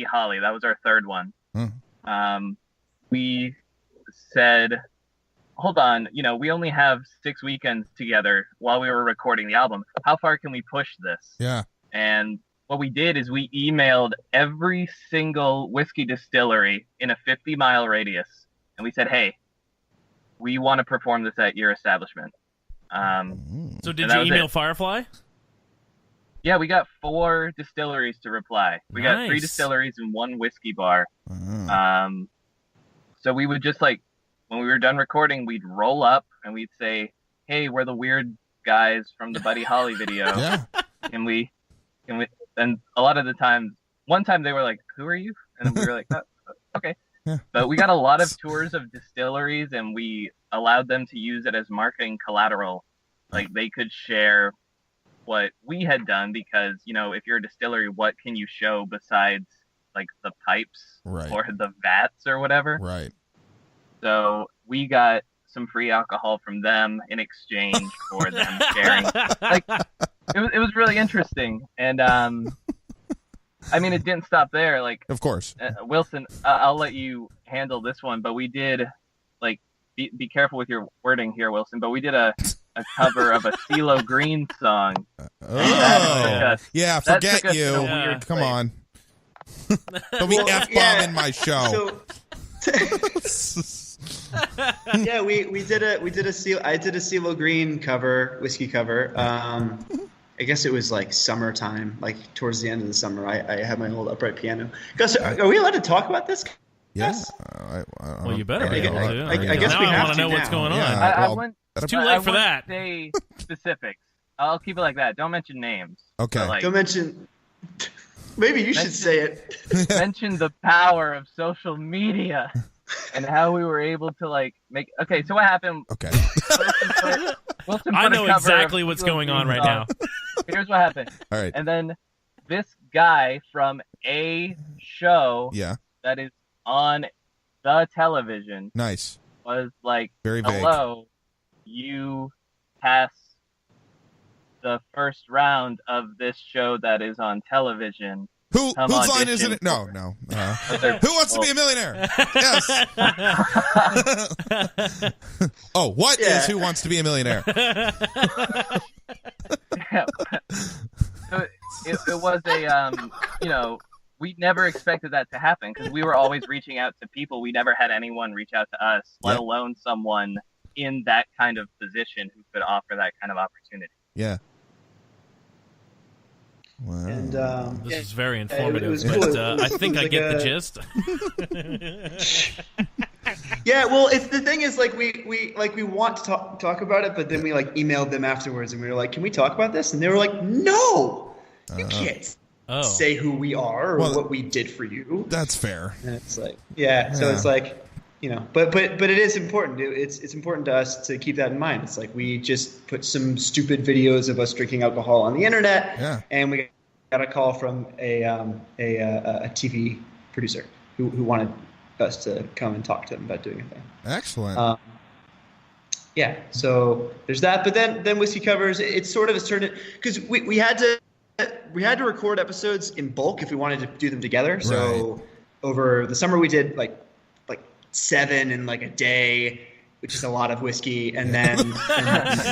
Holly, that was our third one. We said, hold on, we only have 6 weekends together while we were recording the album. How far can we push this? Yeah. And what we did is we emailed every single whiskey distillery in a 50-mile radius, and we said, hey, we want to perform this at your establishment. So did And that you was email it. Firefly? Yeah, we got 4 distilleries to reply. We got 3 Nice. distilleries and 1 whiskey bar. Uh-huh. So we would just when we were done recording, we'd roll up and we'd say, hey, we're the weird guys from the Buddy Holly video. Yeah. Can we, and a lot of the times, one time they were like, who are you? And we were like, oh, okay. Yeah. But we got a lot of tours of distilleries, and we allowed them to use it as marketing collateral. Like, they could share what we had done because, if you're a distillery, what can you show besides, like, the pipes Right. or the vats or whatever? Right. So we got some free alcohol from them in exchange for them sharing. Like, it was really interesting. And, it didn't stop there. Like, Of course. Wilson, I'll let you handle this one, but we did, be careful with your wording here, Wilson, but we did a cover of a CeeLo Green song. Oh. Yeah, that forget took us you. in a weird Come place. on. Don't be F-bombing my show. Yeah, we did a CeeLo Green cover, whiskey cover. I guess it was like summertime, like towards the end of the summer. I had my old upright piano. Gus, are we allowed to talk about this Yes. Well, you better be able to. I guess now we I have want to know to what's now. going on. Yeah. I well, wouldn't. It's too I late for wouldn't that. Say specifics. I'll keep it like that. Don't mention names. Okay. But, like, Don't mention. Maybe you should say it. mention the power of social media and how we were able to like make. Okay, so what happened? Okay. Wilson I put a know cover exactly of what's Little going on Green right now. song. Here's what happened. All right. And then this guy from a show Yeah. that is on the television Nice. was like, Very vague. hello, you pass the first round of this show that is on television. Whose Come line audition isn't it? No, for- no. They're- Who wants to be a millionaire? Yes. Oh, what is Yeah. Who Wants to Be a Millionaire? Yeah. So it was a we never expected that to happen because we were always reaching out to people. We never had anyone reach out to us, let Yeah. alone someone in that kind of position who could offer that kind of opportunity. Yeah. Wow. And This is very it informative, was but cool. I think It I was get like the a- gist. yeah, well, it's the thing is like we want to talk about it, but then we like emailed them afterwards, and we were like, "Can we talk about this?" And they were like, "No, you can't Oh, say who we are or Well, what we did for you." That's fair. And it's like, yeah, so it's like, but it is important. It's important to us to keep that in mind. It's like we just put some stupid videos of us drinking alcohol on the internet, Yeah. and we got a call from a TV producer who wanted us to come and talk to them about doing a thing. Excellent. Yeah, so there's that. But then Whiskey Covers, it's sort of turned it because we had to record episodes in bulk if we wanted to do them together. So over the summer we did like 7 in like a day, which is a lot of whiskey, and then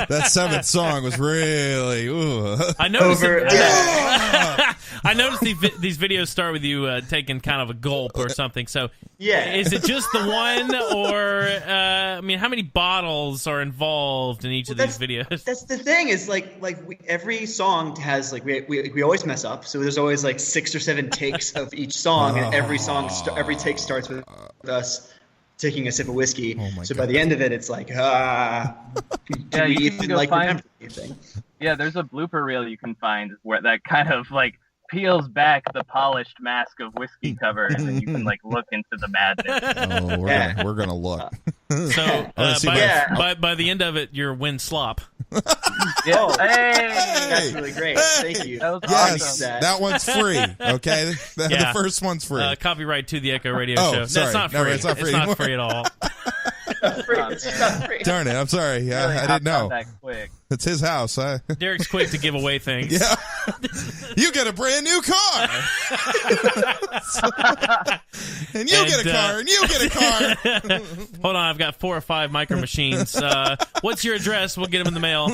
That seventh song was really. Ooh. I noticed. over. I noticed these videos start with you taking kind of a gulp or something. So, Yeah. is it just the one, or I mean, how many bottles are involved in each of these videos? That's the thing is every song has like we always mess up, so there's always like 6 or 7 takes of each song, and every song every take starts with us taking a sip of whiskey. Oh my so by the end of it, it's like do Yeah, we you can even go like find- remember anything? Yeah, there's a blooper reel you can find where that kind of like peels back the polished mask of Whiskey Cover, and then you can like look into the madness. Oh, we're gonna look. So, Let's see by the end of it, you're win slop. Yeah. Oh, Hey! That's really great. Thank you. That was Yes, awesome. that one's free. Okay, the Yeah. first one's free. Copyright to the Echo Radio Oh, Show. No, sorry. it's not No, free. it's not free not anymore. free at all. It's not free. Darn it! I'm sorry. Yeah, Really I hopped didn't on know. that quick. It's his house. Derek's quick to give away things. Yeah. You get a brand new car. And you get a car, and you get a car. Hold on, I've got 4 or 5 micro machines. What's your address? We'll get them in the mail.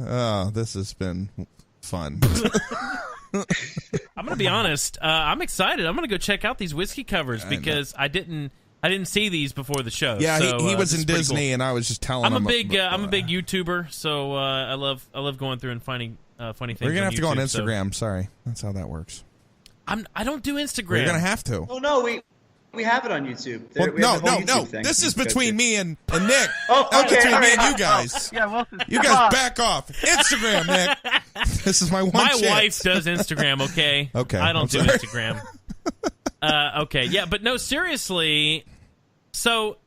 Oh, this has been fun. I'm gonna be honest. I'm excited. I'm gonna go check out these whiskey covers because I didn't see these before the show. Yeah, so, he was this in is pretty Disney, cool. and I was just telling I'm him. a big YouTuber, so I love going through and finding funny things. We're gonna on have to go on YouTube, so- Instagram. Sorry, that's how that works. I don't do Instagram. We're gonna have to. Oh no, we have it on YouTube. Well, We have the no. whole YouTube thing. This is You can go between to. me and Nick. Oh, That's okay, between all me right. and you guys. Yeah, Wilson. You guys back off. Instagram, Nick. This is my one My chance. wife does Instagram. Okay. Okay, I don't I'm do sorry. Instagram. Okay. Yeah, but no, seriously. So,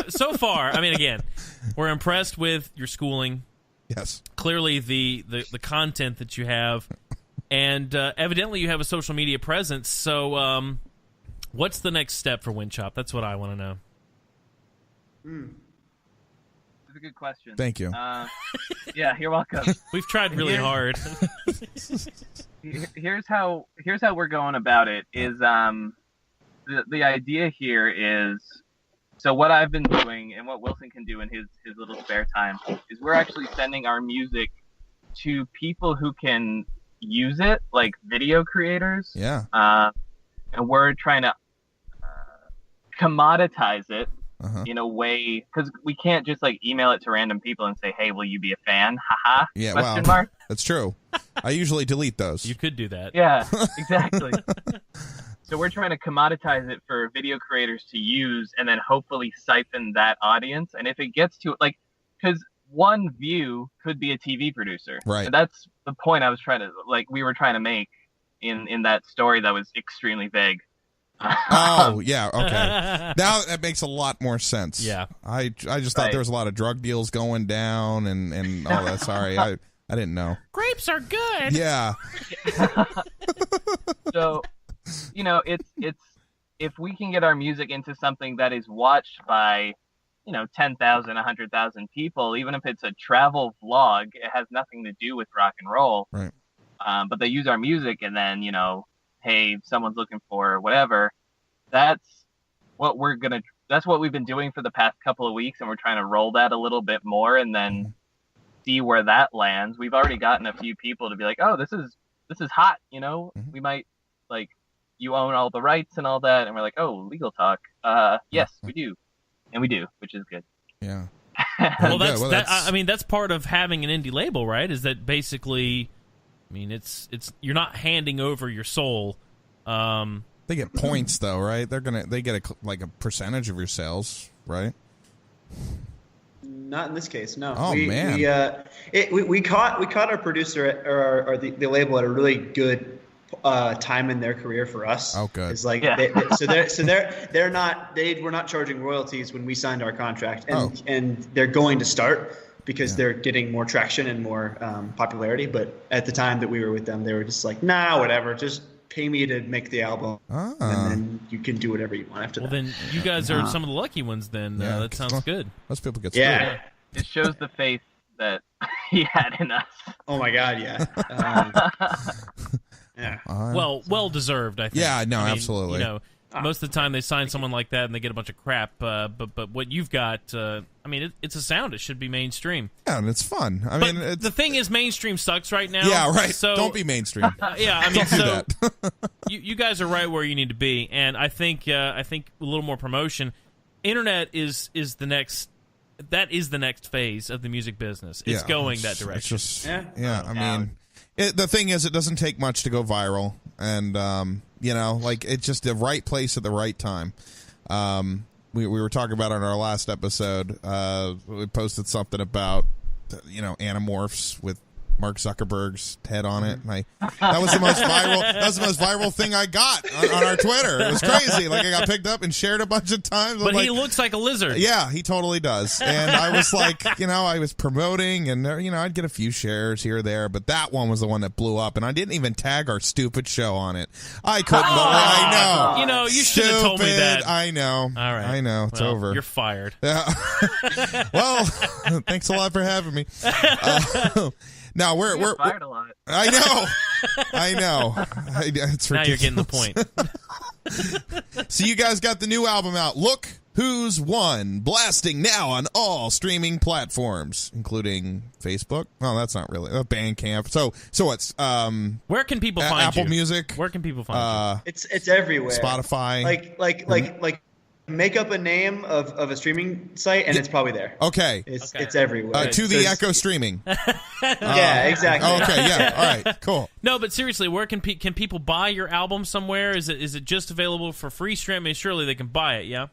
so far, I mean, again, we're impressed with your schooling. Yes. Clearly, the content that you have, and evidently, you have a social media presence. So, what's the next step for Windchop? That's what I want to know. That's a good question. Thank you. Yeah, you're welcome. We've tried really hard. Here's how we're going about it is the idea here is, so what I've been doing and what Wilson can do in his little spare time is we're actually sending our music to people who can use it, like video creators. Yeah. And we're trying to commoditize it Uh-huh. in a way, because we can't just like email it to random people and say, hey, will you be a fan? Haha. Yeah. Question Wow. mark. That's true. I usually delete those. You could do that. Yeah, exactly. So we're trying to commoditize it for video creators to use, and then hopefully siphon that audience. And if it gets to like, because one view could be a TV producer, Right. And that's the point I was trying to we were trying to make in that story that was extremely vague. Oh, yeah, okay. Now that makes a lot more sense. Yeah. I just thought Right. there was a lot of drug deals going down and all that. Sorry, I didn't know. Grapes are good. Yeah. So, it's if we can get our music into something that is watched by 10,000, 100,000 people, even if it's a travel vlog, it has nothing to do with rock and roll. Right. But they use our music, and then hey, someone's looking for whatever. That's what we've been doing for the past couple of weeks, and we're trying to roll that a little bit more, and then see where that lands. We've already gotten a few people to be like, oh, this is hot, we might you own all the rights and all that, and we're like, oh, legal talk. Yes, we do, and we do, which is good. Yeah. Well, Good. that's part of having an indie label, right? Is that basically, it's you're not handing over your soul. They get points though, right? They get a percentage of your sales, right? Not in this case, no. Oh, man. We caught our producer or the label at a really good time in their career for us. Oh, good. It's like Yeah. they're not were not charging royalties when we signed our contract, and they're going to start because they're getting more traction and more popularity. But at the time that we were with them, they were just like, nah, whatever, just pay me to make the album, and then you can do whatever you want after that. Well, then you guys are some of the lucky ones. Then Yeah, that sounds good. Most people get Yeah. It shows the faith that he had in us. Oh my God, yeah. Yeah. Well deserved, I think. Yeah, no, absolutely. Most of the time they sign someone like that and they get a bunch of crap. But what you've got, it's a sound. It should be mainstream. Yeah, and it's fun. But the thing is, mainstream sucks right now. Yeah, right. So Don't be mainstream. yeah, Don't do that. you guys are right where you need to be, and I think a little more promotion. Internet is the next. That is the next phase of the music business. It's going that direction. It's just, the thing is, it doesn't take much to go viral, and it's just the right place at the right time. We were talking about on our last episode. We posted something about Animorphs with Mark Zuckerberg's head on it. And that was the most viral thing I got on our Twitter. It was crazy. I got picked up and shared a bunch of times. But he looks like a lizard. Yeah, he totally does. And I was like, I was promoting, and I'd get a few shares here or there, but that one was the one that blew up, and I didn't even tag our stupid show on it. I couldn't believe. I know. You should have told me that. I know. All right. I know. It's over. You're fired. Yeah. Well, thanks a lot for having me. Now we're fired a lot. I know. It's ridiculous. Now you're getting the point. So you guys got the new album out. Look Who's Won, blasting now on all streaming platforms, including Facebook. Oh, that's not really Bandcamp. So what's where can people find Apple you? Music? Where can people find you? It's everywhere. Spotify. Like make up a name of a streaming site and it's probably there. Okay. It's everywhere. To the Echo Streaming. Yeah, exactly. Okay, yeah. All right, cool. No, but seriously, where can people buy your album somewhere? Is it just available for free stream? I mean, surely they can buy it, yeah?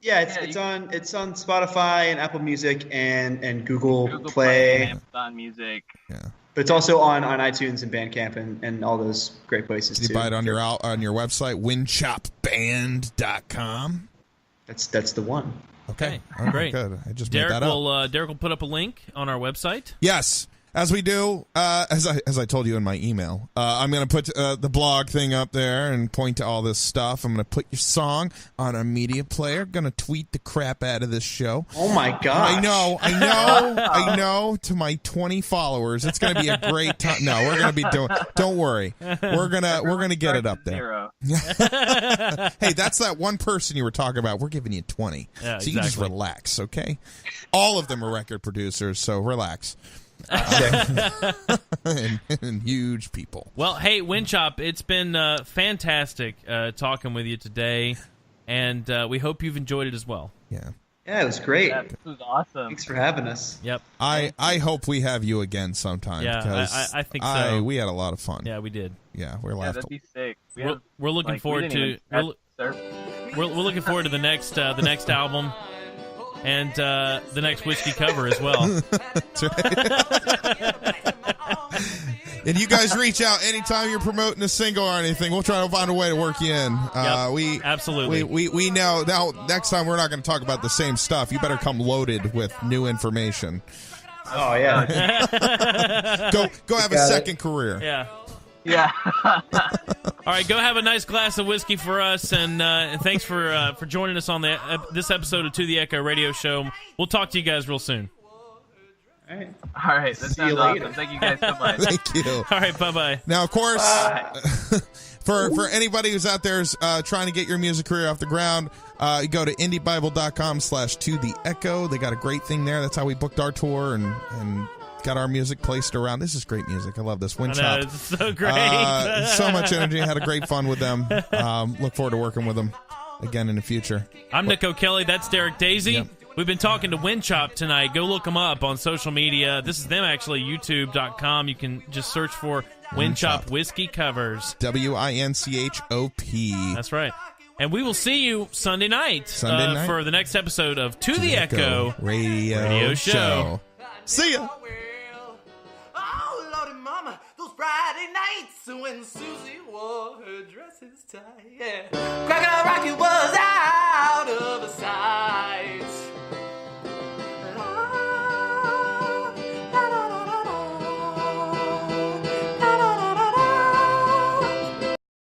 Yeah, it's on Spotify and Apple Music and Google Play. And Amazon Music. Yeah. But it's also on iTunes and Bandcamp and all those great places Did you too. buy it on your website, windchopband.com? That's the one. Okay. Great. Good. I just Derek made that up. Derek will put up a link on our website. Yes, as we do. As I told you in my email, I'm going to put the blog thing up there and point to all this stuff. I'm going to put your song on a media player. Going to tweet the crap out of this show. Oh my god! I know. To my 20 followers, it's going to be a great time. No, we're going to be doing. Don't worry. We're gonna get it up there. Hey, that's that one person you were talking about. We're giving you 20, Yeah, so you can just relax, okay? All of them are record producers, so relax. And huge people. Well, hey, Windchop, it's been fantastic talking with you today, and we hope you've enjoyed it as well. Yeah. Yeah, it was great. Yeah, this was awesome. Thanks for having us. Yep. I hope we have you again sometime. Yeah, because I think so. we had a lot of fun. Yeah, we did. Yeah, we're Yeah, laughing. that'd be sick. We're looking forward to we're looking forward to the next album and the next whiskey cover as well. That's right. And you guys reach out anytime you're promoting a single or anything. We'll try to find a way to work you in. Yep, absolutely. We know now. Next time we're not going to talk about the same stuff. You better come loaded with new information. Oh yeah. Go have a second career. Yeah. Yeah. All right, go have a nice glass of whiskey for us, and thanks for joining us on this episode of To the Echo Radio Show. We'll talk to you guys real soon. All right. All right. That See you sounds later. awesome. Thank you guys so much. Thank you. All right, bye-bye. Now, of course, for anybody who's out there trying to get your music career off the ground, you go to indiebible.com/totheecho. They got a great thing there. That's how we booked our tour and got our music placed around. This is great music. I love this. Windchop. It's so great. So much energy. Had a great fun with them. Look forward to working with them again in the future. I'm Nick O'Kelly. That's Derek Daisy. Yep. We've been talking to Windchop tonight. Go look them up on social media. This is them, actually, youtube.com. You can just search for Windchop Whiskey Covers. WINCHOP. That's right. And we will see you Sunday night, for the next episode of To the Echo Radio Show. See ya. Oh, Lordy Mama, those Friday nights when Susie wore her dresses tight. Yeah. Crocodile Rocky was out of sight.